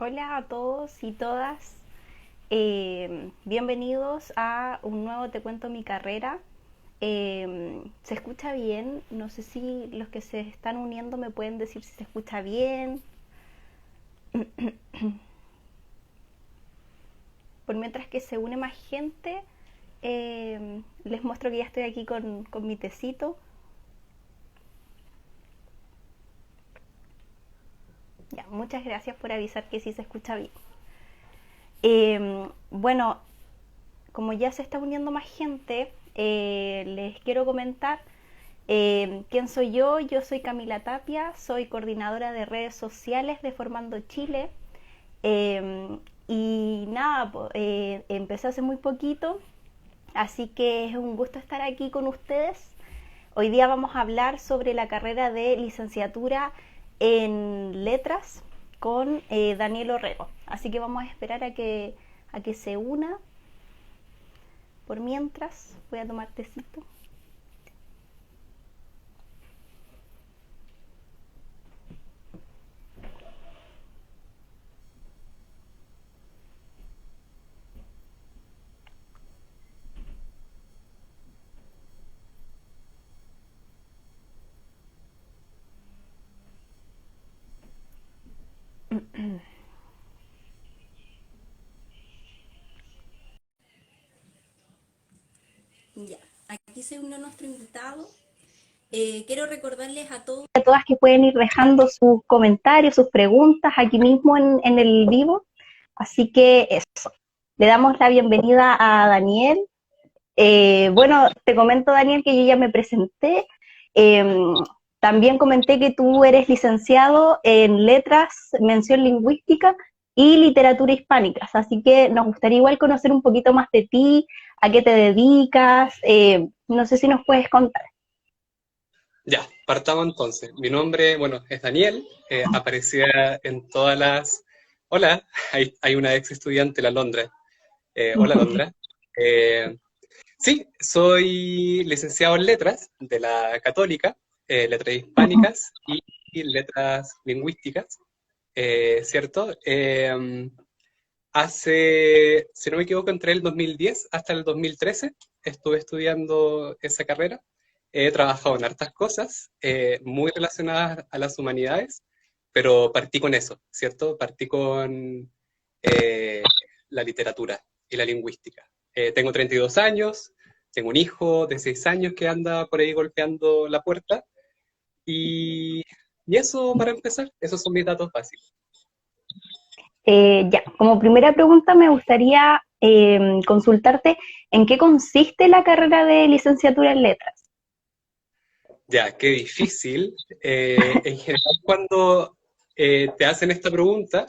Hola a todos y todas. Bienvenidos a un nuevo Te cuento mi carrera. ¿Se escucha bien? No sé si los que se están uniendo me pueden decir si se escucha bien. Por mientras que se une más gente, les muestro que ya estoy aquí con mi tecito. Ya, muchas gracias por avisar que sí se escucha bien. Bueno, como ya se está uniendo más gente, les quiero comentar quién soy yo. Yo soy Camila Tapia, soy coordinadora de redes sociales de Formando Chile. Y nada, empecé hace muy poquito, así que es un gusto estar aquí con ustedes. Hoy día vamos a hablar sobre la carrera de licenciatura en letras con Daniel Orrego. Así que vamos a esperar a que se una. Por mientras, voy a tomar tecito. Ya, aquí se unió nuestro invitado. Quiero recordarles a todos y a todas que pueden ir dejando sus comentarios, sus preguntas aquí mismo en el vivo. Así que eso, le damos la bienvenida a Daniel. Bueno, te comento, Daniel, que yo ya me presenté. Eh, También comenté que tú eres licenciado en letras, mención lingüística y literatura hispánicas. Así que nos gustaría igual conocer un poquito más de ti, a qué te dedicas. No sé si nos puedes contar. Ya, partamos entonces. Mi nombre, bueno, es Daniel, aparecía en todas las... Hola, hay una ex estudiante, la Londra. Hola, Londra. Eh, sí, soy licenciado en letras de la Católica, letras hispánicas y letras lingüísticas, ¿cierto? Si no me equivoco, entre el 2010 hasta el 2013 estuve estudiando esa carrera. He trabajado en hartas cosas muy relacionadas a las humanidades, pero partí con eso, ¿cierto? Partí con eh, la literatura y la lingüística. Tengo 32 años, tengo un hijo de 6 años que anda por ahí golpeando la puerta y, y eso para empezar, esos son mis datos básicos. Ya, como primera pregunta me gustaría consultarte en qué consiste la carrera de licenciatura en letras. Ya, qué difícil. En general, cuando te hacen esta pregunta,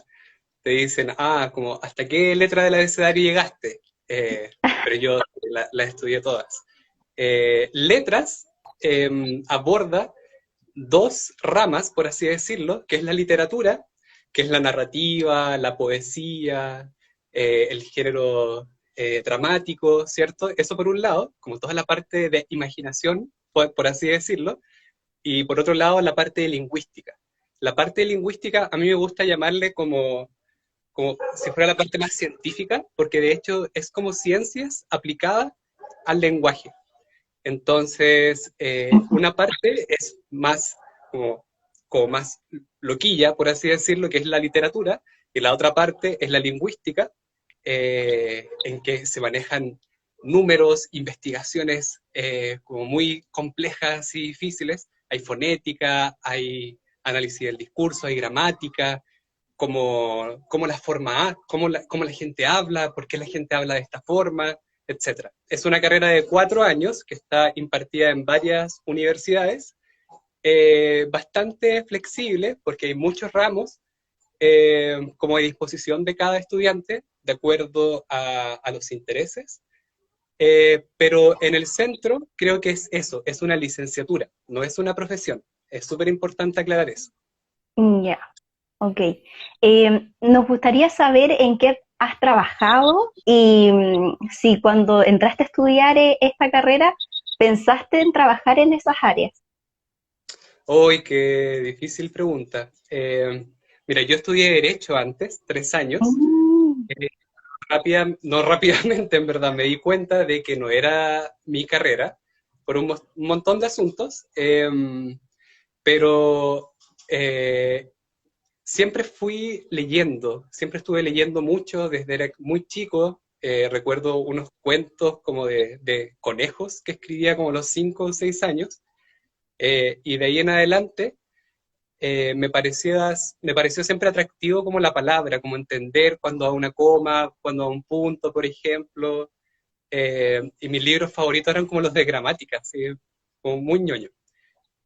te dicen, como, ¿hasta qué letra del abecedario llegaste? Pero yo la estudié todas. Letras aborda dos ramas, por así decirlo, que es la literatura, que es la narrativa, la poesía, el género dramático, ¿cierto? Eso por un lado, como toda la parte de imaginación, por así decirlo, y por otro lado la parte de lingüística. La parte de lingüística a mí me gusta llamarle como si fuera la parte más científica, porque de hecho es como ciencias aplicadas al lenguaje. Entonces, una parte es más como, como más loquilla, por así decirlo, que es la literatura, y la otra parte es la lingüística, en que se manejan números, investigaciones como muy complejas y difíciles. Hay fonética, hay análisis del discurso, hay gramática, cómo la forma cómo la gente habla, por qué la gente habla de esta forma, etcétera. Es una carrera de 4 años que está impartida en varias universidades, bastante flexible porque hay muchos ramos como a disposición de cada estudiante de acuerdo a los intereses. Pero en el centro creo que es eso, es una licenciatura, no es una profesión. Es súper importante aclarar eso. Ya, ok. Nos gustaría saber en qué has trabajado y si cuando entraste a estudiar esta carrera pensaste en trabajar en esas áreas. Uy, qué difícil pregunta. Mira, yo estudié Derecho antes, 3 años. Mm, eh, no rápidamente, en verdad, me di cuenta de que no era mi carrera por un montón de asuntos, pero eh, siempre fui leyendo, siempre estuve leyendo mucho desde era muy chico. Recuerdo unos cuentos como de conejos que escribía como a los 5 o 6 años, y de ahí en adelante me pareció siempre atractivo como la palabra, como entender cuando a una coma, cuando a un punto, por ejemplo, y mis libros favoritos eran como los de gramática, ¿sí? Como muy ñoño.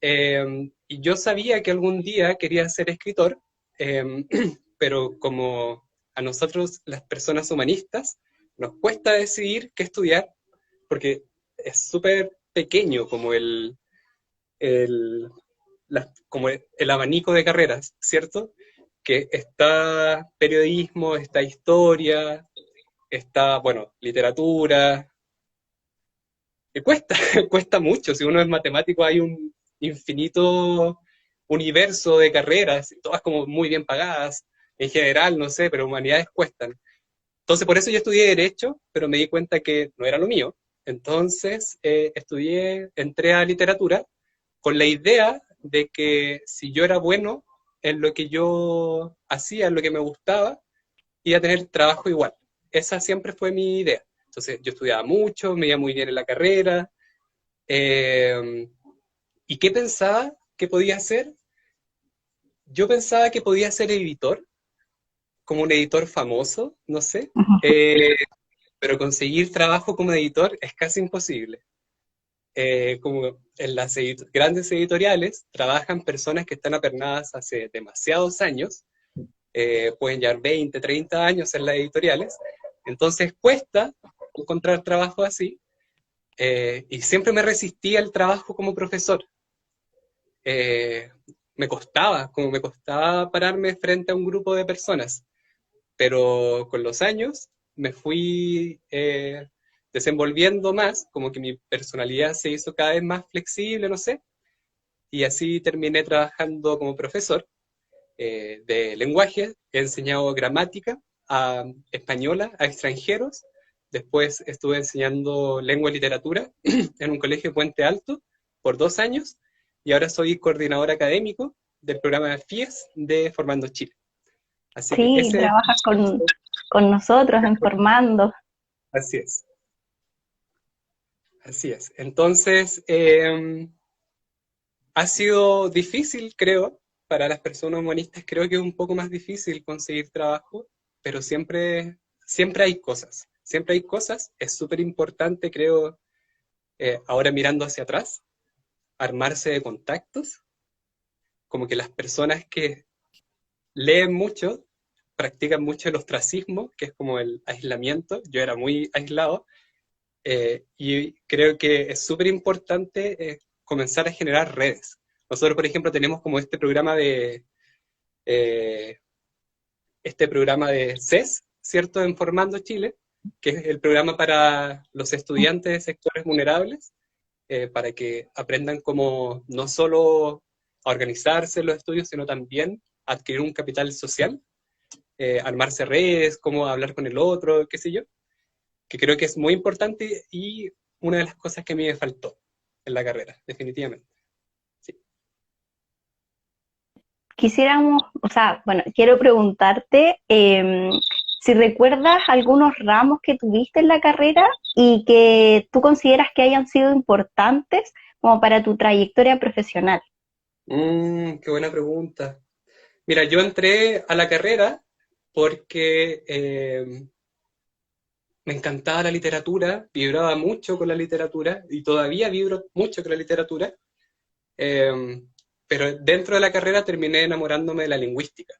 Y yo sabía que algún día quería ser escritor, pero como a nosotros, las personas humanistas, nos cuesta decidir qué estudiar, porque es súper pequeño como el, como el abanico de carreras, ¿cierto? Que está periodismo, está historia, está, bueno, literatura, y cuesta, cuesta mucho. Si uno es matemático, hay un infinito universo de carreras, todas como muy bien pagadas, en general, no sé, pero humanidades cuestan. Entonces, por eso yo estudié Derecho, pero me di cuenta que no era lo mío. Entonces, entré a literatura con la idea de que si yo era bueno en lo que yo hacía, en lo que me gustaba, iba a tener trabajo igual. Esa siempre fue mi idea. Entonces, yo estudiaba mucho, me iba muy bien en la carrera. eh, ¿Y qué pensaba que podía hacer? Yo pensaba que podía ser editor, como un editor famoso, no sé, ujú. pero conseguir trabajo como editor es casi imposible. Como en las grandes editoriales trabajan personas que están apernadas hace demasiados años, pueden llevar 20, 30 años en las editoriales, entonces cuesta encontrar trabajo así, y siempre me resistí al trabajo como profesor. Eh, como me costaba pararme frente a un grupo de personas, pero con los años me fui desenvolviendo más, como que mi personalidad se hizo cada vez más flexible, no sé, y así terminé trabajando como profesor de lenguaje. He enseñado gramática a española, a extranjeros. Después estuve enseñando lengua y literatura en un colegio de Puente Alto por 2 años, y ahora soy coordinador académico del programa FIES de Formando Chile. Así que Sí, ese, trabajas con nosotros, informando. así es, así es. Entonces, ha sido difícil, creo, para las personas humanistas, creo que es un poco más difícil conseguir trabajo, pero siempre siempre hay cosas. Es súper importante, creo, ahora mirando hacia atrás, armarse de contactos, como que las personas que leen mucho, practican mucho el ostracismo, que es como el aislamiento. Yo era muy aislado, y creo que es súper importante comenzar a generar redes. Nosotros, por ejemplo, tenemos como eh, este programa de CES, ¿cierto? En Formando Chile, que es el programa para los estudiantes de sectores vulnerables, para que aprendan cómo no solo a organizarse en los estudios, sino también a adquirir un capital social, armarse redes, cómo hablar con el otro, qué sé yo, que creo que es muy importante y una de las cosas que a mí me faltó en la carrera, definitivamente. Sí. Quisiéramos, o sea, bueno, quiero preguntarte si recuerdas algunos ramos que tuviste en la carrera y que tú consideras que hayan sido importantes como para tu trayectoria profesional. Qué buena pregunta. Mira, yo entré a la carrera porque me encantaba la literatura, vibraba mucho con la literatura y todavía vibro mucho con la literatura, eh, pero dentro de la carrera terminé enamorándome de la lingüística,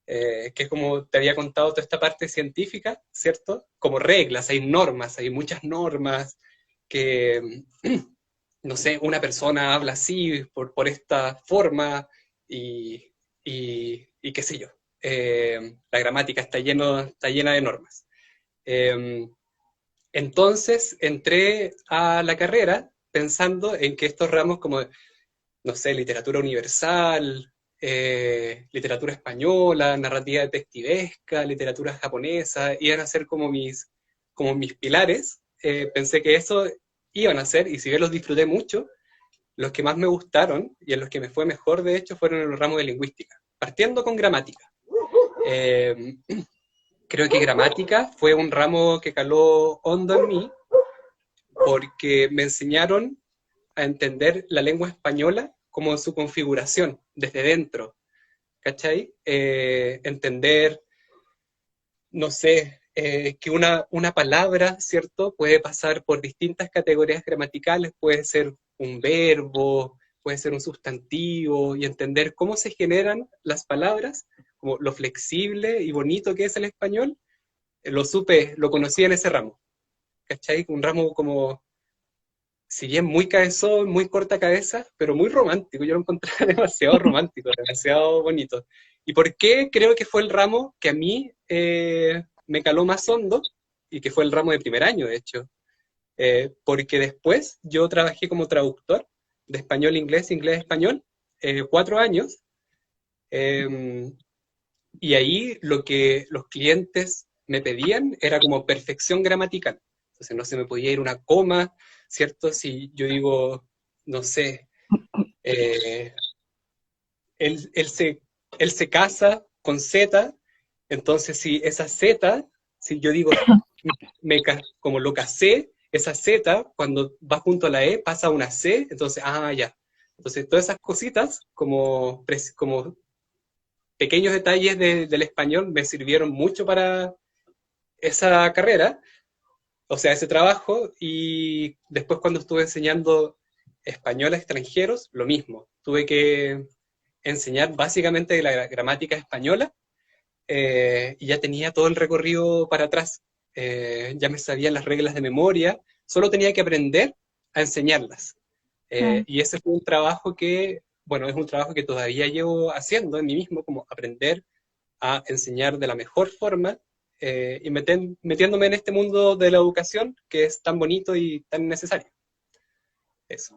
que es como te había contado toda esta parte científica, ¿cierto? Como reglas, hay normas, hay muchas normas que, no sé, una persona habla así por esta forma y qué sé yo. La gramática está llena de normas. Eh, entonces entré a la carrera pensando en que estos ramos como, no sé, literatura universal, literatura española, narrativa detectivesca, literatura japonesa, iban a ser como mis pilares. Pensé que eso iban a ser, y si bien los disfruté mucho, los que más me gustaron y en los que me fue mejor, de hecho, fueron en los ramos de lingüística, partiendo con gramática. Eh, Creo que gramática fue un ramo que caló hondo en mí, porque me enseñaron a entender la lengua española como su configuración, desde dentro, ¿cachai? Entender, no sé, que una palabra, ¿cierto? Puede pasar por distintas categorías gramaticales, puede ser un verbo, puede ser un sustantivo, y entender cómo se generan las palabras, como lo flexible y bonito que es el español, lo conocí en ese ramo, ¿cachai? Un ramo como, si bien muy cabezón, muy corta cabeza, pero muy romántico. Yo lo encontré demasiado romántico, demasiado bonito. ¿Y por qué creo que fue el ramo que a mí me caló más hondo? Y que fue el ramo de primer año, de hecho. Porque después yo trabajé como traductor de español a inglés, inglés a español, 4 años. Y ahí lo que los clientes me pedían era como perfección gramatical. Entonces no se me podía ir una coma, ¿cierto? Si yo digo, no sé, eh, él, él, se, él se casa con Z, entonces si esa Z, si yo digo, como lo casé, esa Z, cuando va junto a la E, pasa a una C, entonces, ya. Entonces todas esas cositas, como pequeños detalles del español, me sirvieron mucho para esa carrera, o sea, ese trabajo, y después cuando estuve enseñando español a extranjeros, lo mismo. Tuve que enseñar básicamente la gramática española, y ya tenía todo el recorrido para atrás. Ya me sabía las reglas de memoria, solo tenía que aprender a enseñarlas. Y ese fue un trabajo que, bueno, es un trabajo que todavía llevo haciendo en mí mismo, como aprender a enseñar de la mejor forma, y metiéndome en este mundo de la educación que es tan bonito y tan necesario. Eso.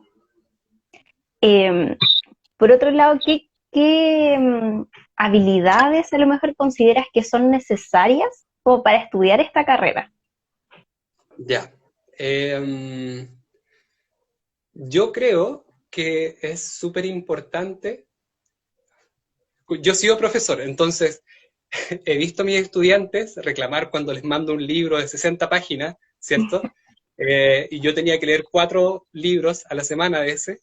Por otro lado, ¿qué habilidades a lo mejor consideras que son necesarias como para estudiar esta carrera? Ya. Yo creo que es súper importante. Yo he sido profesor, entonces he visto a mis estudiantes reclamar cuando les mando un libro de 60 páginas, ¿cierto? Y yo tenía que leer 4 libros a la semana de ese,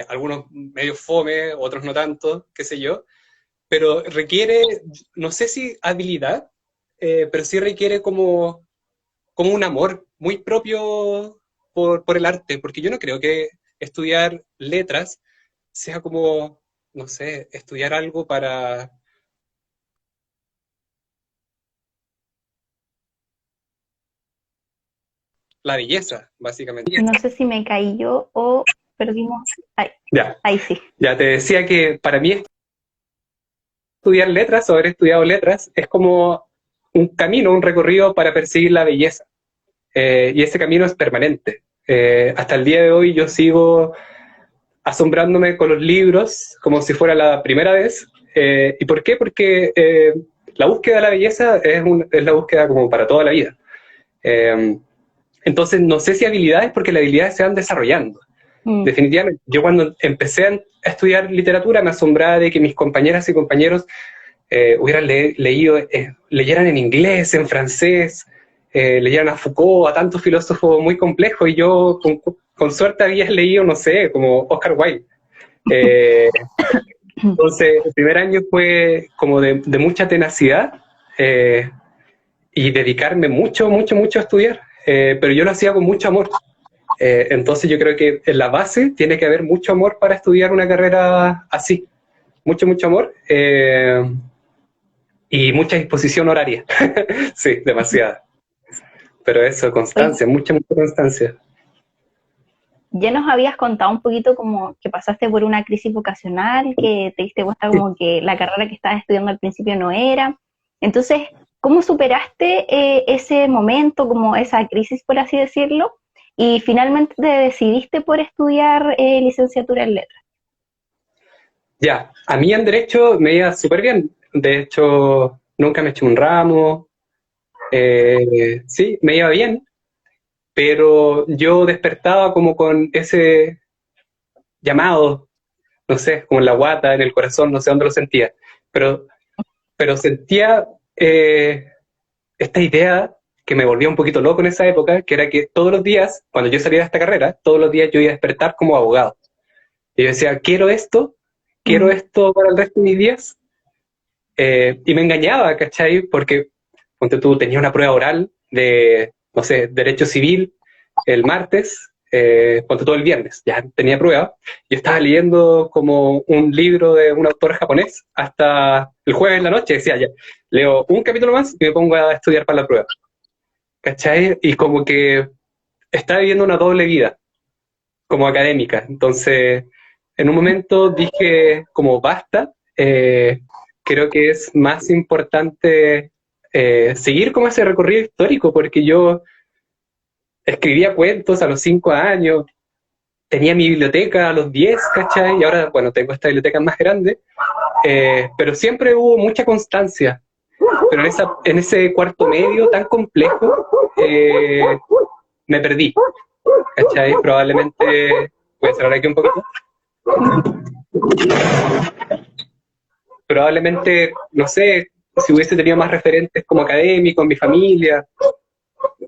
algunos medio fome, otros no tanto, qué sé yo, pero requiere, no sé si habilidad, pero sí requiere como un amor muy propio por el arte, porque yo no creo que estudiar letras sea como, no sé, estudiar algo para la belleza, básicamente. No sé si me caí yo o perdimos. Ahí, Ya, ahí sí. ya te decía que para mí estudiar letras o haber estudiado letras es como un camino, un recorrido para perseguir la belleza. Y ese camino es permanente. Hasta el día de hoy yo sigo asombrándome con los libros como si fuera la primera vez. ¿Y por qué? Porque la búsqueda de la belleza es la búsqueda como para toda la vida. Entonces, no sé si habilidades, porque las habilidades se van desarrollando. Definitivamente, yo cuando empecé a estudiar literatura me asombraba de que mis compañeras y compañeros hubieran leyeran en inglés, en francés, leyeran a Foucault, a tantos filósofos muy complejos, y yo con suerte había leído, no sé, como Oscar Wilde. Entonces, el primer año fue como de mucha tenacidad, y dedicarme mucho, mucho, mucho a estudiar, pero yo lo hacía con mucho amor. Entonces yo creo que en la base tiene que haber mucho amor para estudiar una carrera así, mucho, mucho amor, y mucha disposición horaria. Sí, demasiada. Pero eso, Oye, constancia, mucha, mucha constancia. ya nos habías contado un poquito como que pasaste por una crisis vocacional, que te diste cuenta como que la carrera que estabas estudiando al principio no era. Entonces, ¿cómo superaste ese momento, como esa crisis, por así decirlo? Y finalmente te decidiste por estudiar licenciatura en letras. Ya, a mí en Derecho me iba súper bien. De hecho, nunca me eché un ramo. Sí, me iba bien, pero yo despertaba como con ese llamado, no sé, como en la guata, en el corazón, no sé dónde lo sentía, pero, pero sentía esta idea que me volvía un poquito loco en esa época, que era que todos los días, cuando yo salía de esta carrera, todos los días yo iba a despertar como abogado. Y yo decía, quiero Mm. esto para el resto de mis días. Y me engañaba, ¿cachai? Porque, ponte tú, tenía una prueba oral de, no sé, derecho civil el martes, ponte todo el viernes, ya tenía prueba. Yo estaba leyendo como un libro de un autor japonés hasta el jueves en la noche, decía ya, leo un capítulo más y me pongo a estudiar para la prueba, ¿cachai? Y como que estaba viviendo una doble vida, como académica. Entonces, en un momento dije, como basta, creo que es más importante seguir como ese recorrido histórico, porque yo escribía cuentos a los 5 años, tenía mi biblioteca a los 10, ¿cachai? Y ahora, bueno, tengo esta biblioteca más grande, pero siempre hubo mucha constancia. Pero en ese cuarto medio tan complejo, me perdí, ¿cachai? Probablemente, voy a cerrar aquí un poquito, probablemente, no sé, si hubiese tenido más referentes como académicos en mi familia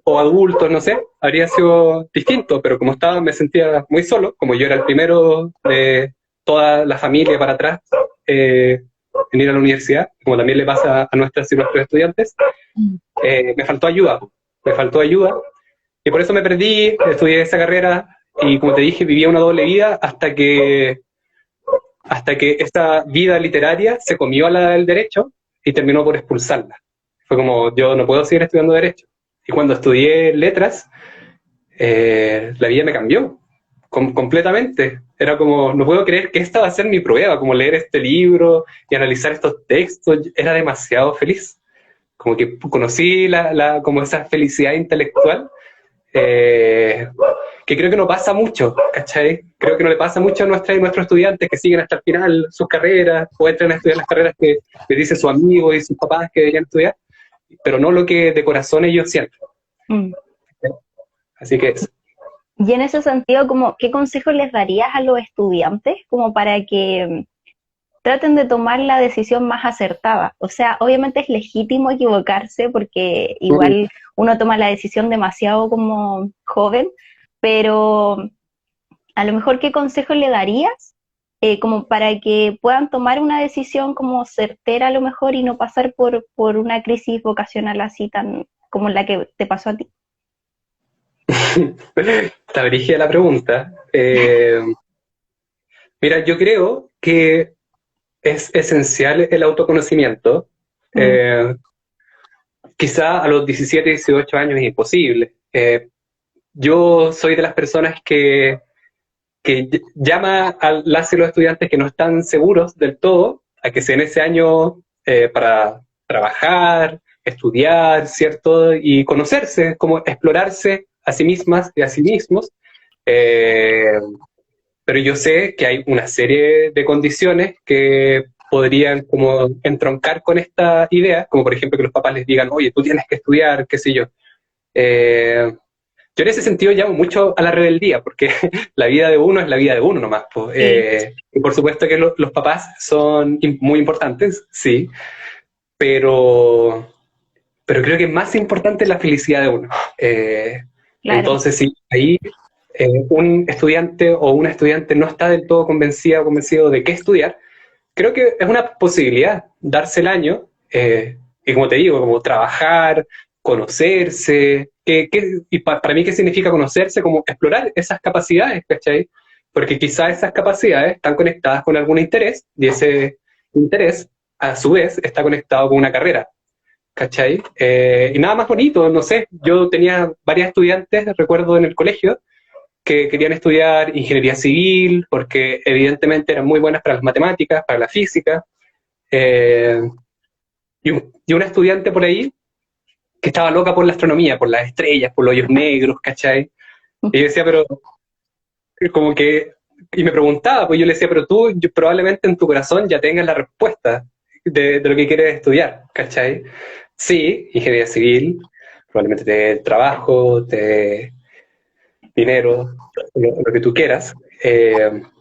o adultos, no sé, habría sido distinto, pero como estaba, me sentía muy solo, como yo era el primero de toda la familia para atrás en ir a la universidad, como también le pasa a nuestras y nuestros estudiantes, me faltó ayuda, y por eso me perdí, estudié esa carrera, y como te dije, vivía una doble vida hasta que esta vida literaria se comió a la del derecho y terminó por expulsarla. Fue como, yo no puedo seguir estudiando derecho. Y cuando estudié letras, la vida me cambió completamente. Era como, no puedo creer que esta va a ser mi prueba, como leer este libro y analizar estos textos. Era demasiado feliz. Como que conocí como esa felicidad intelectual eh, que creo que no pasa mucho, ¿cachai? Creo que no le pasa mucho a nuestros estudiantes que siguen hasta el final sus carreras o entran a estudiar las carreras que les dicen sus amigos y sus papás que deberían estudiar, pero no lo que de corazón ellos sienten. Mm. Así que Y en ese sentido, como, ¿qué consejos les darías a los estudiantes como para que traten de tomar la decisión más acertada? O sea, obviamente es legítimo equivocarse porque igual uno toma la decisión demasiado como joven, pero a lo mejor, ¿qué consejos le darías como para que puedan tomar una decisión como certera a lo mejor y no pasar por una crisis vocacional así tan como la que te pasó a ti? está brígida la pregunta. Mira, yo creo que es esencial el autoconocimiento. Mm. Eh, Quizá a los 17, 18 años es imposible. Yo soy de las personas que llama a las y los estudiantes que no están seguros del todo a que se en ese año para trabajar, estudiar, ¿cierto? Y conocerse, como explorarse a sí mismas y a sí mismos. Eh, pero yo sé que hay una serie de condiciones que podrían como entroncar con esta idea, como por ejemplo que los papás les digan, oye, tú tienes que estudiar, qué sé yo. Eh, yo en ese sentido llamo mucho a la rebeldía, porque la vida de uno es la vida de uno nomás. Pues. Sí, Y por supuesto que los papás son muy importantes, sí, pero, pero creo que es más importante la felicidad de uno. claro. Entonces, si ahí un estudiante o una estudiante no está del todo convencida o convencido de qué estudiar, creo que es una posibilidad darse el año y como te digo, como trabajar, conocerse, y para mí qué significa conocerse, como explorar esas capacidades, ¿cachai? Porque quizás esas capacidades están conectadas con algún interés y ese interés a su vez está conectado con una carrera, ¿cachai? Y nada más bonito, no sé, yo tenía varias estudiantes, recuerdo en el colegio, que querían estudiar ingeniería civil porque evidentemente eran muy buenas para las matemáticas, para la física, eh, y una estudiante por ahí que estaba loca por la astronomía, por las estrellas, por los hoyos negros, ¿cachai? Y yo decía, pero como que y me preguntaba, pues yo le decía, pero tú probablemente en tu corazón ya tengas la respuesta de lo que quieres estudiar, ¿cachai? Sí, ingeniería civil, probablemente te dé trabajo, te dé dinero, lo que tú quieras,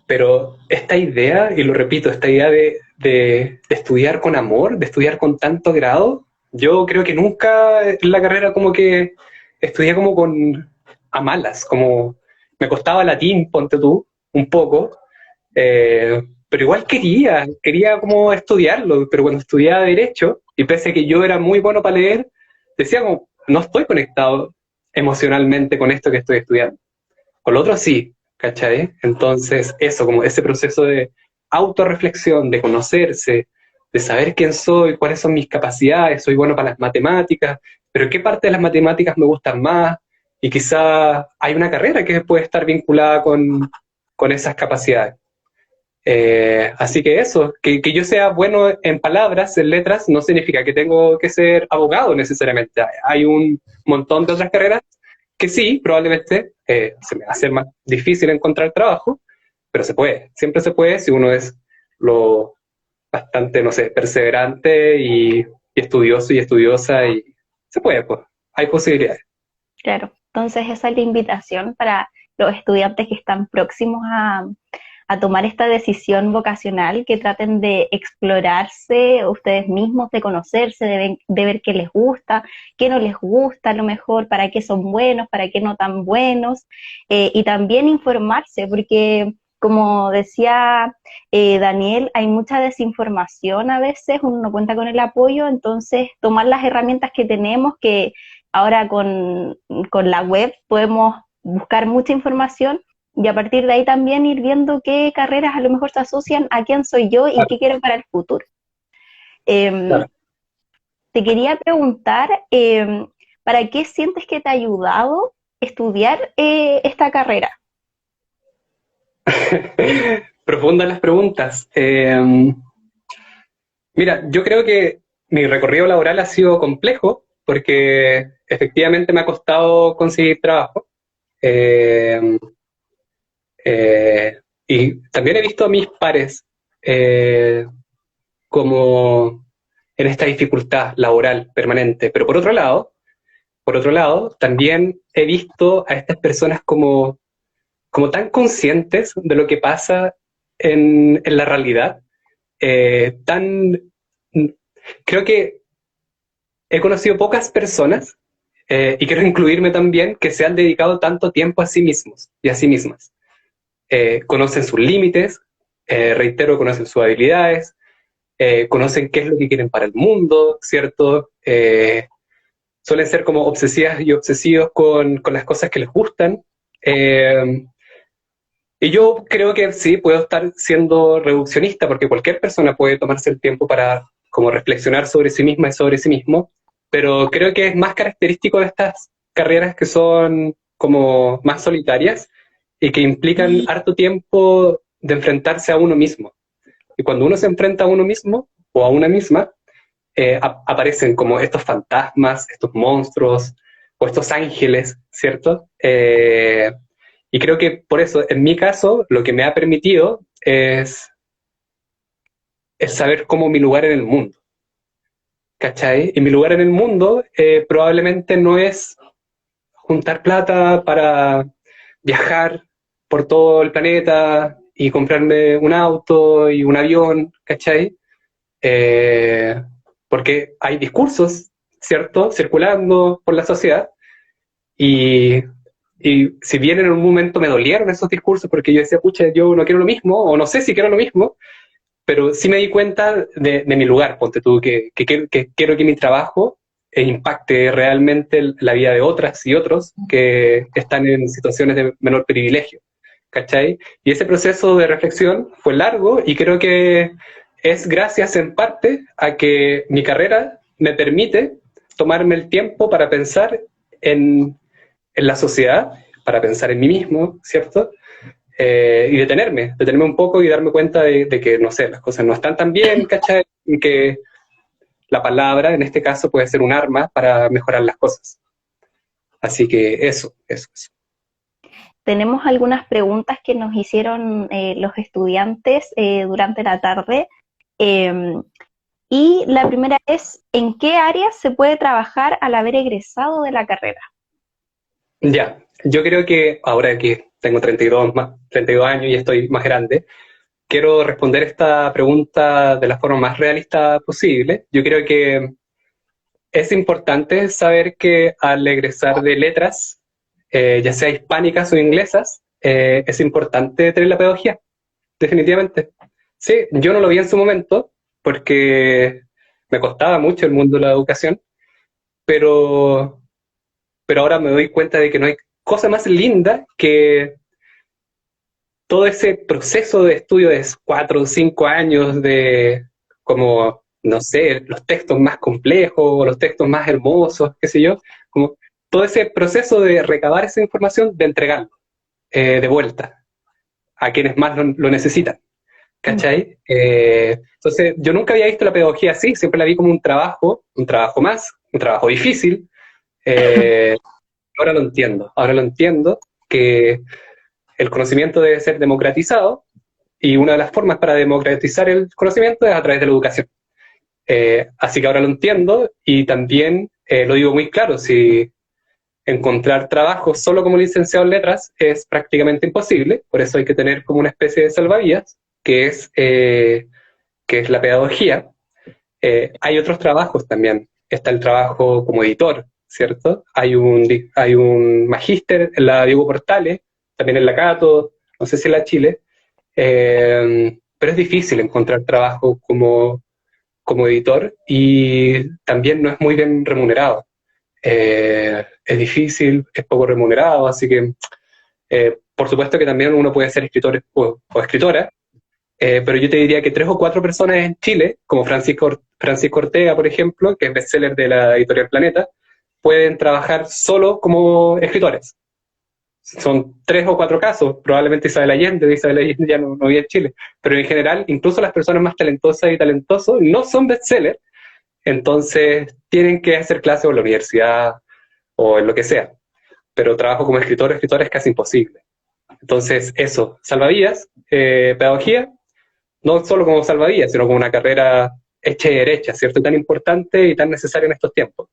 pero esta idea, y lo repito, esta idea de estudiar con amor, de estudiar con tanto grado, yo creo que nunca en la carrera como que estudié como con a malas, como me costaba latín, ponte tú, un poco, pero igual quería como estudiarlo, pero cuando estudiaba Derecho, y pese a que yo era muy bueno para leer, decía como, no estoy conectado emocionalmente con esto que estoy estudiando. Con lo otro sí, ¿cachai? Entonces, eso, como ese proceso de autorreflexión, de conocerse, de saber quién soy, cuáles son mis capacidades, soy bueno para las matemáticas, pero qué parte de las matemáticas me gustan más, y quizá hay una carrera que puede estar vinculada con esas capacidades. Así que eso, que yo sea bueno en palabras, en letras, no significa que tengo que ser abogado necesariamente. Hay un montón de otras carreras que sí, probablemente se me va a hacer más difícil encontrar trabajo, pero se puede, siempre se puede si uno es lo bastante, no sé, perseverante y estudioso y estudiosa y se puede, pues, hay posibilidades. Claro, entonces esa es la invitación para los estudiantes que están próximos a tomar esta decisión vocacional, que traten de explorarse ustedes mismos, de conocerse, de ver qué les gusta, qué no les gusta, a lo mejor para qué son buenos, para qué no tan buenos, y también informarse, porque como decía Daniel, hay mucha desinformación a veces, uno no cuenta con el apoyo, entonces tomar las herramientas que tenemos, que ahora con la web podemos buscar mucha información y a partir de ahí también ir viendo qué carreras a lo mejor se asocian a quién soy yo y qué quiero para el futuro. Claro. Te quería preguntar, ¿para qué sientes que te ha ayudado estudiar esta carrera? Profundas las preguntas. Mira, yo creo que mi recorrido laboral ha sido complejo porque efectivamente me ha costado conseguir trabajo. Eh, y también he visto a mis pares como en esta dificultad laboral permanente. Pero por otro lado, también he visto a estas personas como tan conscientes de lo que pasa en la realidad, tan... Creo que he conocido pocas personas, y quiero incluirme también, que se han dedicado tanto tiempo a sí mismos y a sí mismas. Conocen sus límites, reitero, conocen sus habilidades, conocen qué es lo que quieren para el mundo, ¿cierto? Suelen ser como obsesivas y obsesivos con las cosas que les gustan. Y yo creo que sí, puedo estar siendo reduccionista, porque cualquier persona puede tomarse el tiempo para como reflexionar sobre sí misma y sobre sí mismo, pero creo que es más característico de estas carreras que son como más solitarias y que implican harto tiempo de enfrentarse a uno mismo. Y cuando uno se enfrenta a uno mismo o a una misma, aparecen como estos fantasmas, estos monstruos o estos ángeles, ¿cierto? Y creo que por eso, en mi caso, lo que me ha permitido es saber cómo mi lugar en el mundo, ¿cachai? Y mi lugar en el mundo probablemente no es juntar plata para viajar por todo el planeta y comprarme un auto y un avión, ¿cachai? Eh, Porque hay discursos, ¿cierto?, circulando por la sociedad y, y si bien en un momento me dolieron esos discursos porque yo decía, pucha, yo no quiero lo mismo, o no sé si quiero lo mismo, pero sí me di cuenta de mi lugar, ponte tú, que quiero que mi trabajo impacte realmente la vida de otras y otros que están en situaciones de menor privilegio, ¿cachai? Y ese proceso de reflexión fue largo y creo que es gracias en parte a que mi carrera me permite tomarme el tiempo para pensar en la sociedad, para pensar en mí mismo, ¿cierto? Y detenerme un poco y darme cuenta de que, no sé, las cosas no están tan bien, ¿cachai? Y que la palabra, en este caso, puede ser un arma para mejorar las cosas. Así que eso. tenemos algunas preguntas que nos hicieron los estudiantes durante la tarde. Y la primera es, ¿en qué áreas se puede trabajar al haber egresado de la carrera? Ya, yo creo que ahora que tengo 32 años y estoy más grande, quiero responder esta pregunta de la forma más realista posible. Yo creo que es importante saber que al egresar de letras, ya sea hispánicas o inglesas, es importante tener la pedagogía, definitivamente. Sí, yo no lo vi en su momento porque me costaba mucho el mundo de la educación, pero, pero ahora me doy cuenta de que no hay cosa más linda que todo ese proceso de estudio de 4 o 5 años de, como, no sé, los textos más complejos, o los textos más hermosos, qué sé yo, como todo ese proceso de recabar esa información, de entregarlo de vuelta a quienes más lo necesitan. ¿Cachai? Entonces, yo nunca había visto la pedagogía así, siempre la vi como un trabajo más, un trabajo difícil. Eh, ahora lo entiendo, que el conocimiento debe ser democratizado y una de las formas para democratizar el conocimiento es a través de la educación. Así que ahora lo entiendo y también lo digo muy claro, si encontrar trabajo solo como licenciado en letras es prácticamente imposible, por eso hay que tener como una especie de salvavidas, que es la pedagogía. Hay otros trabajos también, está el trabajo como editor, ¿cierto? Hay un magíster en la Diego Portales, también en la Cato, no sé si en la Chile, pero es difícil encontrar trabajo como editor y también no es muy bien remunerado. Es difícil, es poco remunerado, así que por supuesto que también uno puede ser escritor o escritora, pero yo te diría que 3 o 4 personas en Chile, como Francisco Ortega, por ejemplo, que es bestseller de la editorial Planeta, pueden trabajar solo como escritores. Son 3 o 4 casos, probablemente Isabel Allende ya no vive en Chile, pero en general, incluso las personas más talentosas y talentosos no son bestsellers, entonces tienen que hacer clases o en la universidad o en lo que sea, pero trabajo como escritor o escritora es casi imposible. Entonces, eso, salvavidas, pedagogía, no solo como salvavidas, sino como una carrera hecha y derecha, ¿cierto? Tan importante y tan necesaria en estos tiempos.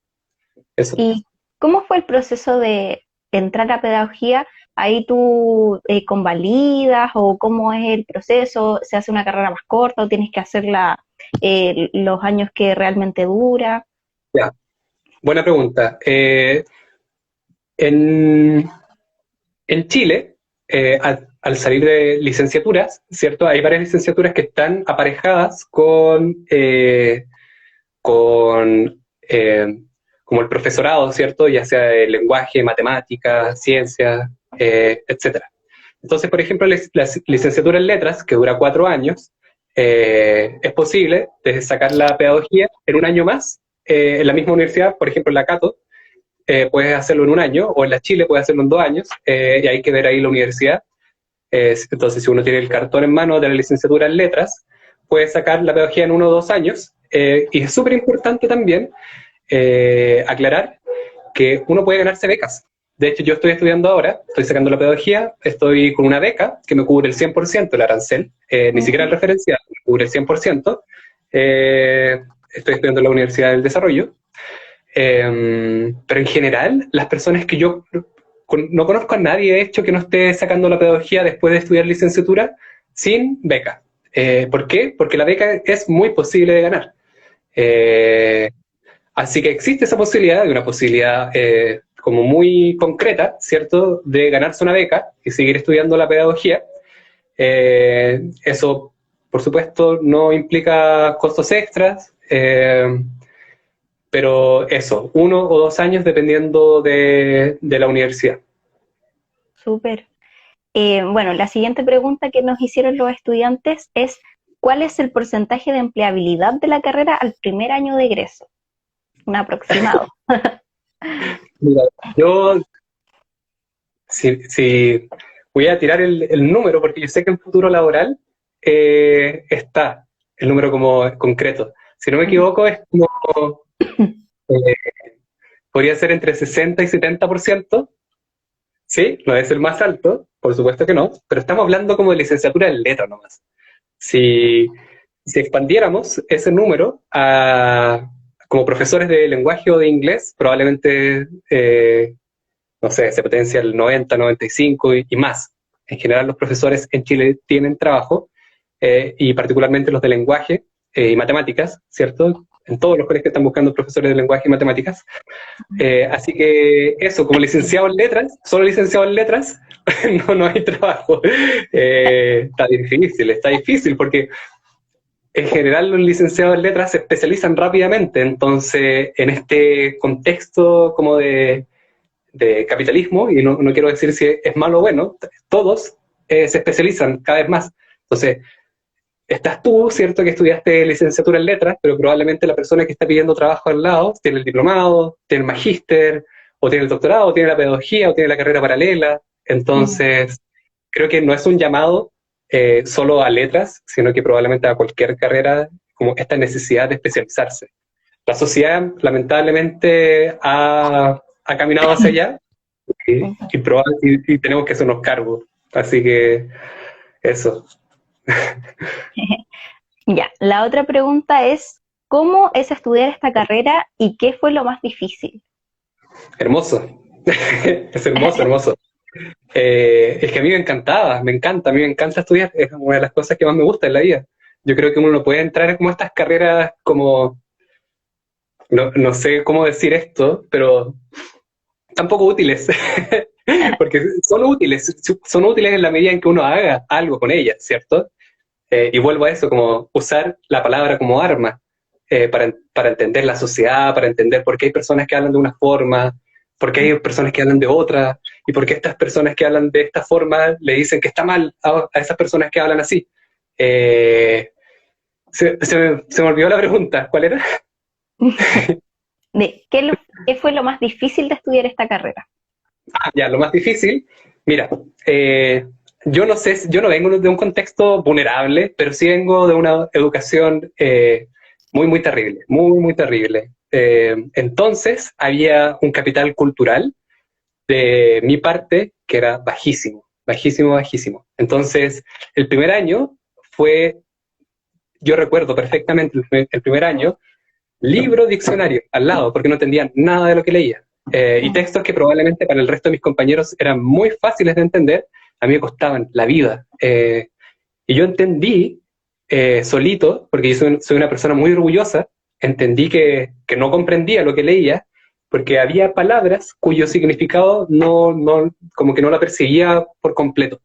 Eso. ¿Y cómo fue el proceso de entrar a pedagogía? ¿Ahí tú convalidas o cómo es el proceso? ¿Se hace una carrera más corta o tienes que hacerla los años que realmente dura? Ya, buena pregunta. En, en Chile, al salir de licenciaturas, ¿cierto? Hay varias licenciaturas que están aparejadas con como el profesorado, ¿cierto? Ya sea de lenguaje, matemáticas, ciencias, etcétera. Entonces, por ejemplo, la licenciatura en letras, que dura 4 años, es posible de sacar la pedagogía en un año más, en la misma universidad, por ejemplo, en la Cato, puedes hacerlo en un año, o en la Chile puedes hacerlo en 2 años, y hay que ver ahí la universidad. Entonces, si uno tiene el cartón en mano de la licenciatura en letras, puede sacar la pedagogía en 1 o 2 años, y es súper importante también aclarar que uno puede ganarse becas. De hecho, yo estoy estudiando ahora, estoy sacando la pedagogía, estoy con una beca que me cubre el 100% el arancel, ni siquiera el referencial, me cubre el 100%. Estoy estudiando en la Universidad del Desarrollo. Pero en general, las personas que yo no conozco a nadie, de hecho, que no esté sacando la pedagogía después de estudiar licenciatura sin beca. ¿Por qué? Porque la beca es muy posible de ganar. Así que existe esa posibilidad, de una posibilidad como muy concreta, ¿cierto?, de ganarse una beca y seguir estudiando la pedagogía. Eso, por supuesto, no implica costos extras, pero eso, 1 o 2 años dependiendo de la universidad. Súper. Bueno, la siguiente pregunta que nos hicieron los estudiantes es, ¿cuál es el porcentaje de empleabilidad de la carrera al primer año de egreso? Un aproximado. Mira, yo si voy a tirar el número, porque yo sé que en futuro laboral está el número como concreto. Si no me equivoco, es como, podría ser entre 60 y 70%. Sí, no es el más alto, por supuesto que no, pero estamos hablando como de licenciatura en letras nomás. Si, si expandiéramos ese número a como profesores de lenguaje o de inglés, probablemente, no sé, se potencia el 90, 95 y más. En general, los profesores en Chile tienen trabajo, y particularmente los de lenguaje y matemáticas, ¿cierto? En todos los colegios están buscando profesores de lenguaje y matemáticas. Así que eso, como licenciado en letras, solo licenciado en letras, no hay trabajo. Está difícil porque en general los licenciados en letras se especializan rápidamente, entonces en este contexto como de capitalismo, y no quiero decir si es malo o bueno, todos se especializan cada vez más. Entonces, estás tú, ¿cierto? Que estudiaste licenciatura en letras, pero probablemente la persona que está pidiendo trabajo al lado tiene el diplomado, tiene el magíster, o tiene el doctorado, o tiene la pedagogía, o tiene la carrera paralela. Entonces, creo que no es un llamado solo a letras, sino que probablemente a cualquier carrera, como esta necesidad de especializarse. La sociedad, lamentablemente, ha caminado hacia allá y tenemos que hacernos cargo. Así que, eso. Ya, la otra pregunta es, ¿cómo es estudiar esta carrera y qué fue lo más difícil? Hermoso. Es hermoso, hermoso. Es que a mí me encantaba, me encanta, a mí me encanta estudiar, es una de las cosas que más me gusta en la vida. Yo creo que uno no puede entrar en como estas carreras como, no sé cómo decir esto, pero tampoco útiles, porque son útiles en la medida en que uno haga algo con ellas, ¿cierto? Y vuelvo a eso, como usar la palabra como arma, para entender la sociedad, para entender por qué hay personas que hablan de una forma, por qué hay personas que hablan de otra, y por qué estas personas que hablan de esta forma le dicen que está mal a esas personas que hablan así. Eh, se me olvidó la pregunta, ¿cuál era? ¿Qué fue lo más difícil de estudiar esta carrera? Ya, lo más difícil, mira, yo no sé, yo no vengo de un contexto vulnerable, pero sí vengo de una educación muy, muy terrible, muy, muy terrible. Entonces, había un capital cultural de mi parte que era bajísimo, bajísimo, bajísimo. Entonces, el primer año fue, yo recuerdo perfectamente el primer año, libro, diccionario, al lado, porque no entendía nada de lo que leía. Y textos que probablemente para el resto de mis compañeros eran muy fáciles de entender, a mí me costaban la vida. Y yo entendí solito, porque yo soy una persona muy orgullosa, entendí que no comprendía lo que leía, porque había palabras cuyo significado como que no la percibía por completo.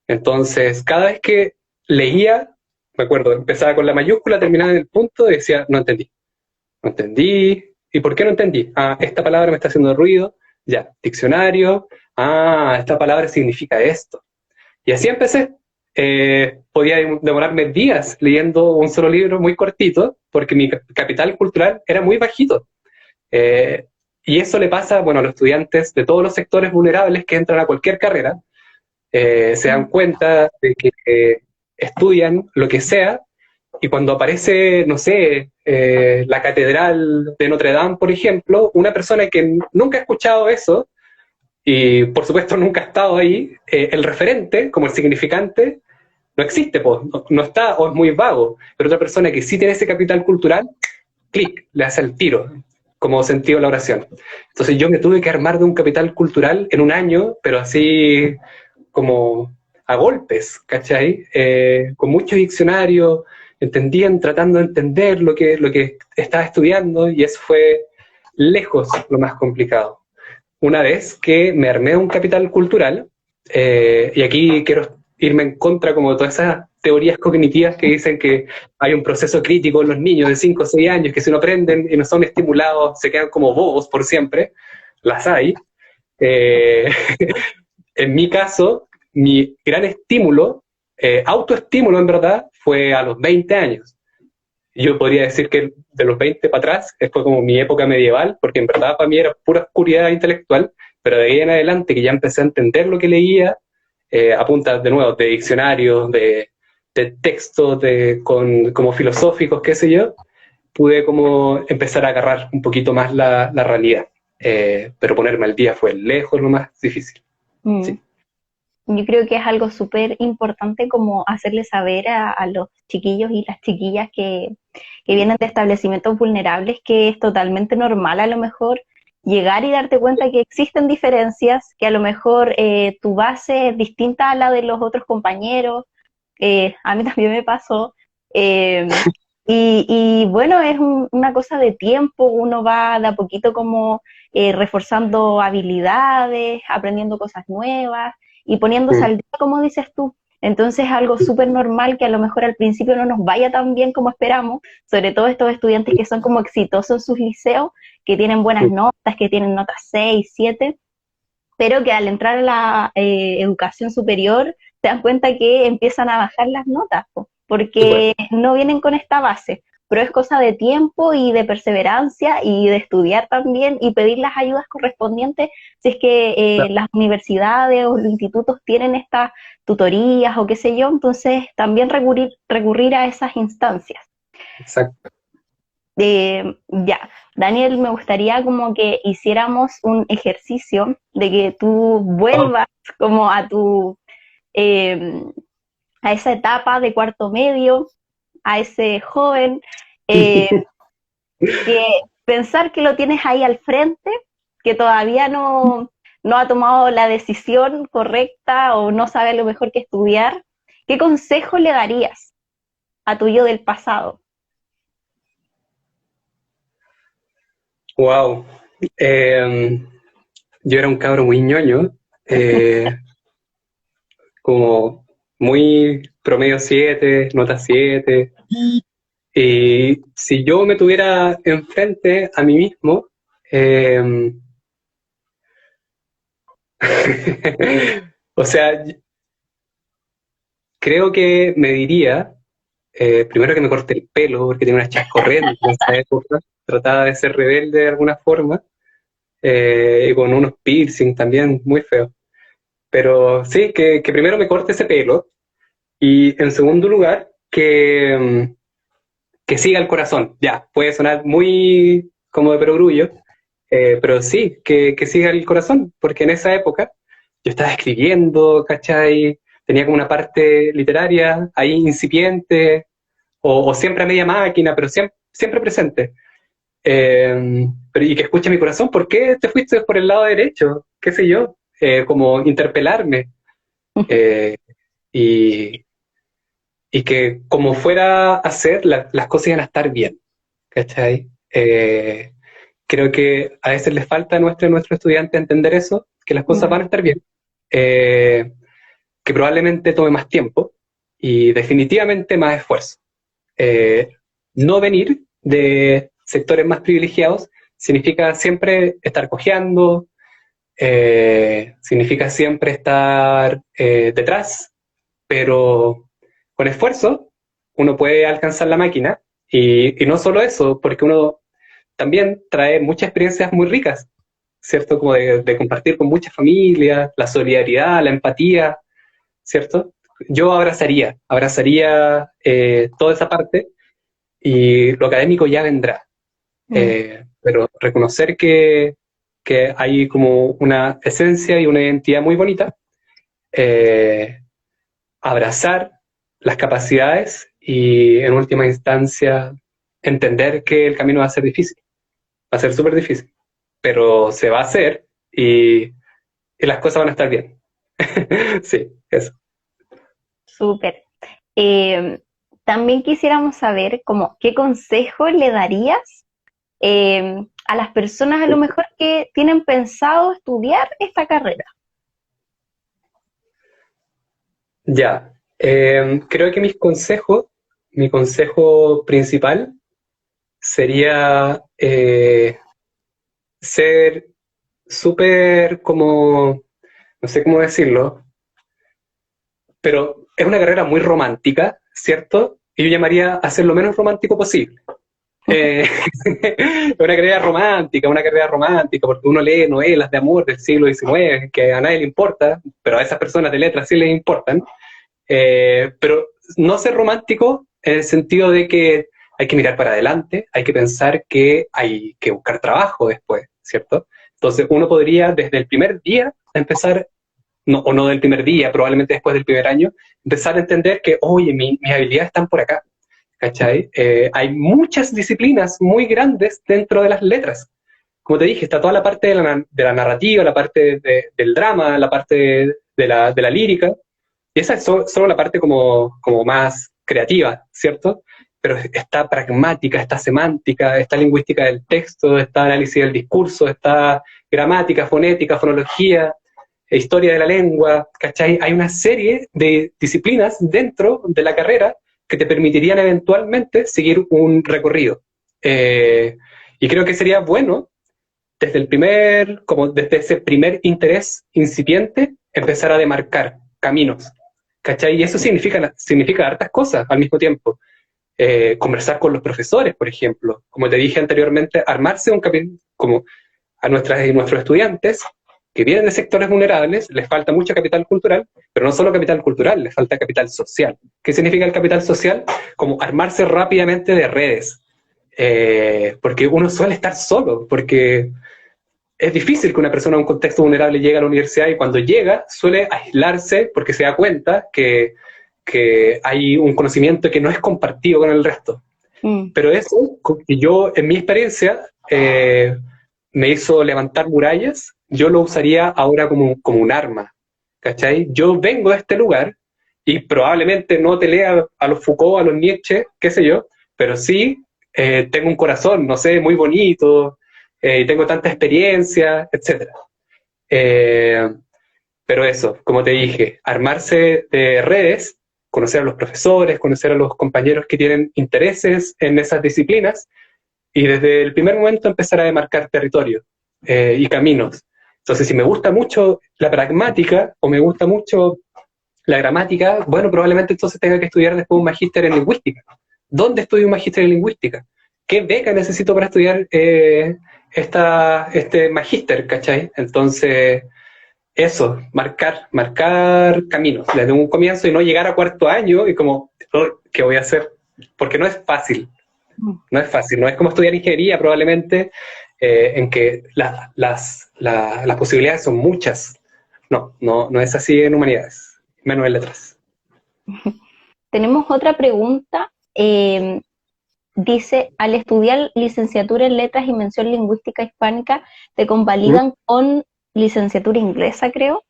Entonces, cada vez que leía, me acuerdo, empezaba con la mayúscula, terminaba en el punto y decía, no entendí. No entendí. ¿Y por qué no entendí? Ah, esta palabra me está haciendo ruido. Ya, diccionario. Ah, esta palabra significa esto. Y así empecé. Podía demorarme días leyendo un solo libro muy cortito, porque mi capital cultural era muy bajito. Eh, y eso le pasa, bueno, a los estudiantes de todos los sectores vulnerables que entran a cualquier carrera. Se dan cuenta de que estudian lo que sea, y cuando aparece, no sé, la Catedral de Notre Dame, por ejemplo, una persona que nunca ha escuchado eso, y por supuesto nunca ha estado ahí, el referente, como el significante, no existe, pues, no está o es muy vago, pero otra persona que sí tiene ese capital cultural, clic, le hace el tiro, como sentido de la oración. Entonces yo me tuve que armar de un capital cultural en un año, pero así como a golpes, ¿cachai? Con muchos diccionarios, tratando de entender lo que estaba estudiando, y eso fue lejos lo más complicado. Una vez que me armé un capital cultural, y aquí quiero irme en contra como de todas esas teorías cognitivas que dicen que hay un proceso crítico en los niños de 5 o 6 años, que si no aprenden y no son estimulados se quedan como bobos por siempre, las hay. Eh, en mi caso, mi gran estímulo, autoestímulo en verdad, fue a los 20 años. Yo podría decir que de los 20 para atrás fue como mi época medieval, porque en verdad para mí era pura oscuridad intelectual, pero de ahí en adelante que ya empecé a entender lo que leía, a punta de nuevo de diccionarios, de textos como filosóficos, qué sé yo, pude como empezar a agarrar un poquito más la realidad. Pero ponerme al día fue lejos lo más difícil. Mm. Sí, Yo creo que es algo súper importante como hacerle saber a los chiquillos y las chiquillas que vienen de establecimientos vulnerables que es totalmente normal a lo mejor llegar y darte cuenta que existen diferencias, que a lo mejor tu base es distinta a la de los otros compañeros. A mí también me pasó. eh, y bueno, es una cosa de tiempo, uno va de a poquito como reforzando habilidades, aprendiendo cosas nuevas y poniéndose mm, al día, como dices tú. Entonces es algo súper normal que a lo mejor al principio no nos vaya tan bien como esperamos, sobre todo estos estudiantes que son como exitosos en sus liceos, que tienen buenas mm, notas, que tienen notas 6 7, pero que al entrar a la educación superior se dan cuenta que empiezan a bajar las notas, súper, porque no vienen con esta base, pero es cosa de tiempo y de perseverancia y de estudiar también y pedir las ayudas correspondientes si es que claro, las universidades o los institutos tienen estas tutorías o qué sé yo, entonces también recurrir a esas instancias. exacto. Ya, Daniel, me gustaría como que hiciéramos un ejercicio de que tú Oh. vuelvas como eh, a esa etapa de cuarto medio, a ese joven, eh, que pensar que lo tienes ahí al frente, que todavía no ha tomado la decisión correcta o no sabe lo mejor que estudiar, ¿qué consejo le darías a tu yo del pasado? Wow. Yo era un cabro muy ñoño, eh, como muy promedio 7 nota 7. Y si yo me tuviera enfrente a mí mismo, eh, o sea, creo que me diría, primero que me corte el pelo, porque tenía unas chascorretas en esa época, trataba de ser rebelde de alguna forma, y con unos piercing también, muy feo. Pero sí, que primero me corte ese pelo, y en segundo lugar, que siga el corazón. Ya, puede sonar muy como de perogrullo, pero sí, que siga el corazón, porque en esa época yo estaba escribiendo, ¿cachai? Tenía como una parte literaria ahí incipiente, o siempre a media máquina, pero siempre presente. Y que escuche mi corazón, ¿por qué te fuiste por el lado derecho? ¿Qué sé yo? Como interpelarme. Eh, y, y que como fuera a hacer, las cosas iban a estar bien, ¿cachai? Creo que a veces les falta a nuestro estudiante entender eso, que las cosas van a estar bien, eh, que probablemente tome más tiempo y definitivamente más esfuerzo. Eh, no venir de sectores más privilegiados significa siempre estar cojeando, significa siempre estar detrás, pero con esfuerzo uno puede alcanzar la máquina y no solo eso, porque uno también trae muchas experiencias muy ricas, ¿cierto? Como de compartir con muchas familias, la solidaridad, la empatía, ¿cierto? Yo abrazaría toda esa parte y lo académico ya vendrá, Mm. pero reconocer que hay como una esencia y una identidad muy bonita, eh, abrazar las capacidades y en última instancia entender que el camino va a ser difícil, va a ser súper difícil, pero se va a hacer y las cosas van a estar bien. Sí, eso. Súper. Eh, También quisiéramos saber como qué consejo le darías a las personas a lo mejor que tienen pensado estudiar esta carrera. Ya, creo que mi consejo principal sería ser súper como, no sé cómo decirlo, pero es una carrera muy romántica, ¿cierto? Y yo llamaría a ser lo menos romántico posible. Eh, una carrera romántica, porque uno lee novelas de amor del siglo XIX que a nadie le importa, pero a esas personas de letras sí les importan. Pero no ser romántico en el sentido de que hay que mirar para adelante, hay que pensar que hay que buscar trabajo después, ¿cierto? Entonces uno podría desde el primer día empezar no, o no del primer día, probablemente después del primer año, empezar a entender que, oye, mis habilidades están por acá, ¿cachai? Hay muchas disciplinas muy grandes dentro de las letras. Como te dije, está toda la parte de la narrativa, la parte del drama, la parte de la lírica, y esa es solo la parte como más creativa, ¿cierto? Pero está pragmática, está semántica, está lingüística del texto, está análisis del discurso, está gramática, fonética, fonología, historia de la lengua, ¿cachai? Hay una serie de disciplinas dentro de la carrera que te permitirían eventualmente seguir un recorrido. Y creo que sería bueno, desde ese primer interés incipiente, empezar a demarcar caminos, ¿cachai? Y eso significa hartas cosas al mismo tiempo. Conversar con los profesores, por ejemplo. Como te dije anteriormente, armarse un capítulo, como a nuestros estudiantes que vienen de sectores vulnerables, les falta mucho capital cultural, pero no solo capital cultural, les falta capital social. ¿Qué significa el capital social? Como armarse rápidamente de redes. Porque uno suele estar solo, porque es difícil que una persona en un contexto vulnerable llegue a la universidad y cuando llega suele aislarse porque se da cuenta que hay un conocimiento que no es compartido con el resto. Pero eso, que yo en mi experiencia me hizo levantar murallas, yo lo usaría ahora como un arma, ¿cachai? Yo vengo de este lugar y probablemente no te lea a los Foucault, a los Nietzsche, qué sé yo, pero sí tengo un corazón, no sé, muy bonito, y tengo tanta experiencia, etc. Pero eso, como te dije, armarse de redes, conocer a los profesores, conocer a los compañeros que tienen intereses en esas disciplinas, y desde el primer momento empezar a demarcar territorio y caminos. Entonces, si me gusta mucho la pragmática o me gusta mucho la gramática, bueno, probablemente entonces tenga que estudiar después un magíster en lingüística. ¿Dónde estudio un magíster en lingüística? ¿Qué beca necesito para estudiar este magíster, cachai? Entonces, eso, marcar caminos desde un comienzo y no llegar a cuarto año y como, oh, ¿qué voy a hacer? Porque no es fácil. No es fácil, no es como estudiar ingeniería probablemente, en que las posibilidades son muchas. No es así en humanidades, menos en letras. Tenemos otra pregunta. Dice, al estudiar licenciatura en letras y mención lingüística hispánica, ¿te convalidan con licenciatura inglesa, creo?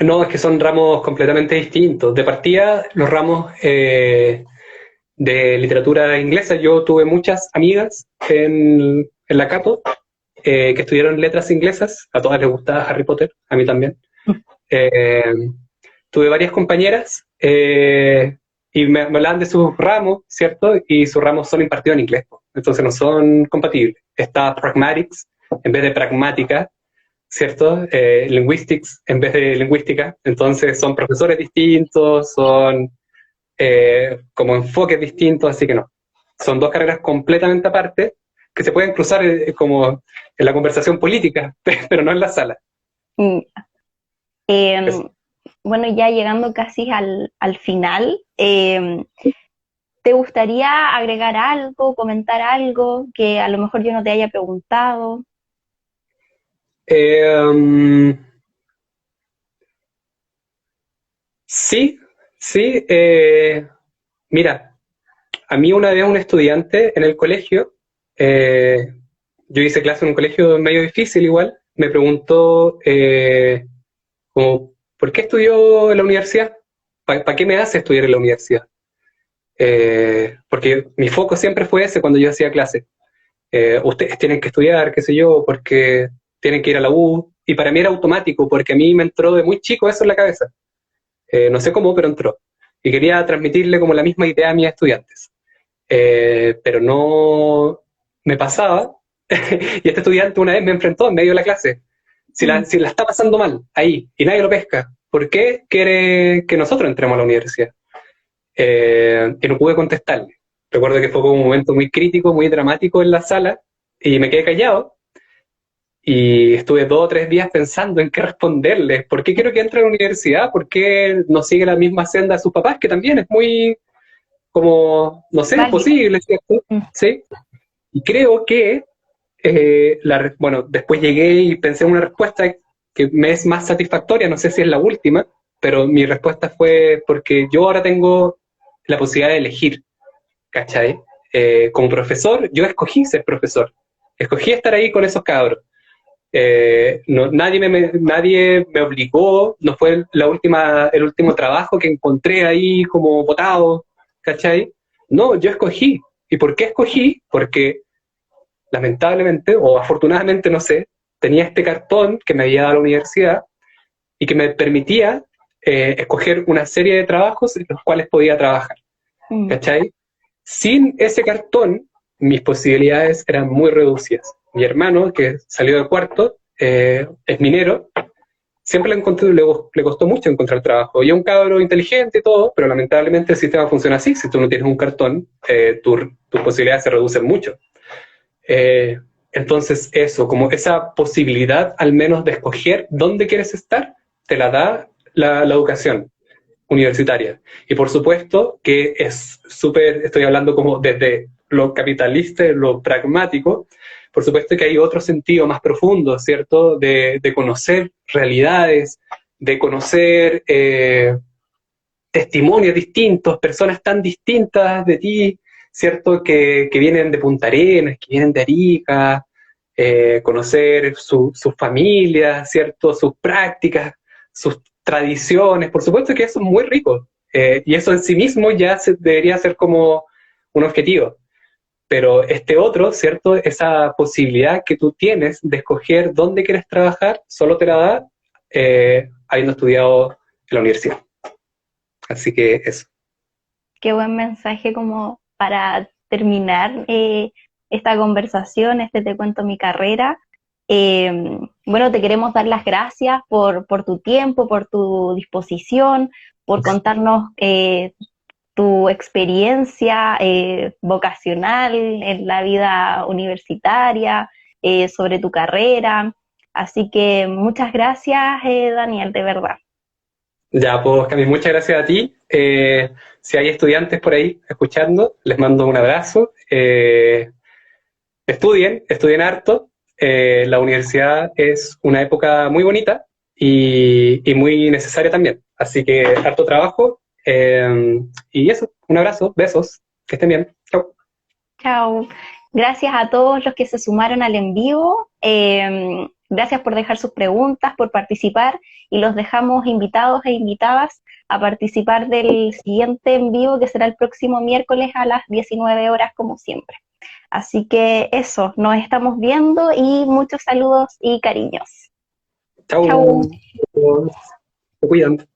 No, es que son ramos completamente distintos. De partida, los ramos de literatura inglesa, yo tuve muchas amigas en la Cato que estudiaron letras inglesas, a todas les gustaba Harry Potter, a mí también. Tuve varias compañeras y me hablaban de sus ramos, ¿cierto? Y sus ramos son impartidos en inglés, entonces no son compatibles. Está Pragmatics en vez de Pragmática, ¿cierto? Linguistics en vez de Lingüística, entonces son profesores distintos, son como enfoques distintos, así que no. Son dos carreras completamente aparte que se pueden cruzar como en la conversación política, pero no en la sala. Bueno, ya llegando casi al final, ¿te gustaría agregar algo, comentar algo que a lo mejor yo no te haya preguntado? Sí. Mira, a mí una vez un estudiante en el colegio, yo hice clase en un colegio medio difícil igual, me preguntó como, ¿por qué estudió en la universidad? ¿Para qué me hace estudiar en la universidad? Porque mi foco siempre fue ese cuando yo hacía clase. Ustedes tienen que estudiar, qué sé yo, porque tienen que ir a la U, y para mí era automático, porque a mí me entró de muy chico eso en la cabeza. No sé cómo, pero entró. Y quería transmitirle como la misma idea a mis estudiantes. Pero no me pasaba, y este estudiante una vez me enfrentó en medio de la clase. Si la está pasando mal, ahí, y nadie lo pesca, ¿por qué quiere que nosotros entremos a la universidad? Y no pude contestarle. Recuerdo que fue como un momento muy crítico, muy dramático en la sala, y me quedé callado, y estuve 2 o 3 días pensando en qué responderle. ¿Por qué quiero que entre a la universidad? ¿Por qué no sigue la misma senda de sus papás? Que también es muy, como, no sé, Válido. posible, ¿cierto? ¿Sí? Y creo que, bueno, después llegué y pensé en una respuesta que me es más satisfactoria, no sé si es la última, pero mi respuesta fue porque yo ahora tengo la posibilidad de elegir, ¿cachai? Como profesor, yo escogí ser profesor, escogí estar ahí con esos cabros. Nadie me obligó, no fue el último trabajo que encontré ahí como botado, ¿cachai? No, yo escogí. ¿Y por qué escogí? Porque lamentablemente, o afortunadamente, no sé, tenía este cartón que me había dado la universidad y que me permitía escoger una serie de trabajos en los cuales podía trabajar, ¿cachai? Sin ese cartón, mis posibilidades eran muy reducidas. Mi hermano, que salió de cuarto, es minero, siempre le costó mucho encontrar trabajo. Y es un cabro inteligente y todo, pero lamentablemente el sistema funciona así. Si tú no tienes un cartón, tus posibilidades se reducen mucho. Entonces eso, como esa posibilidad al menos de escoger dónde quieres estar, te la da la educación universitaria. Y por supuesto que es súper, estoy hablando como desde lo capitalista, lo pragmático, por supuesto que hay otro sentido más profundo, ¿cierto? De conocer realidades, de conocer testimonios distintos, personas tan distintas de ti, ¿cierto? Que vienen de Punta Arenas, que vienen de Arica, conocer sus familias, ¿cierto? Sus prácticas, sus tradiciones, por supuesto que eso es muy rico, y eso en sí mismo ya debería ser como un objetivo. Pero este otro, ¿cierto? Esa posibilidad que tú tienes de escoger dónde quieres trabajar, solo te la da habiendo estudiado en la universidad. Así que eso. Qué buen mensaje como para terminar esta conversación, Te cuento mi carrera. Bueno, te queremos dar las gracias por tu tiempo, por tu disposición, por contarnos tu experiencia vocacional en la vida universitaria, sobre tu carrera. Así que muchas gracias, Daniel, de verdad. Ya, pues, Cami, muchas gracias a ti. Si hay estudiantes por ahí escuchando, les mando un abrazo. Estudien harto. La universidad es una época muy bonita y muy necesaria también. Así que harto trabajo. Y eso, un abrazo, besos, que estén bien. Chau. Chao. Gracias a todos los que se sumaron al en vivo. Gracias por dejar sus preguntas, por participar y los dejamos invitados e invitadas a participar del siguiente en vivo que será el próximo miércoles a las 19 horas como siempre. Así que eso, nos estamos viendo y muchos saludos y cariños. Chau. Chau. Se cuidan.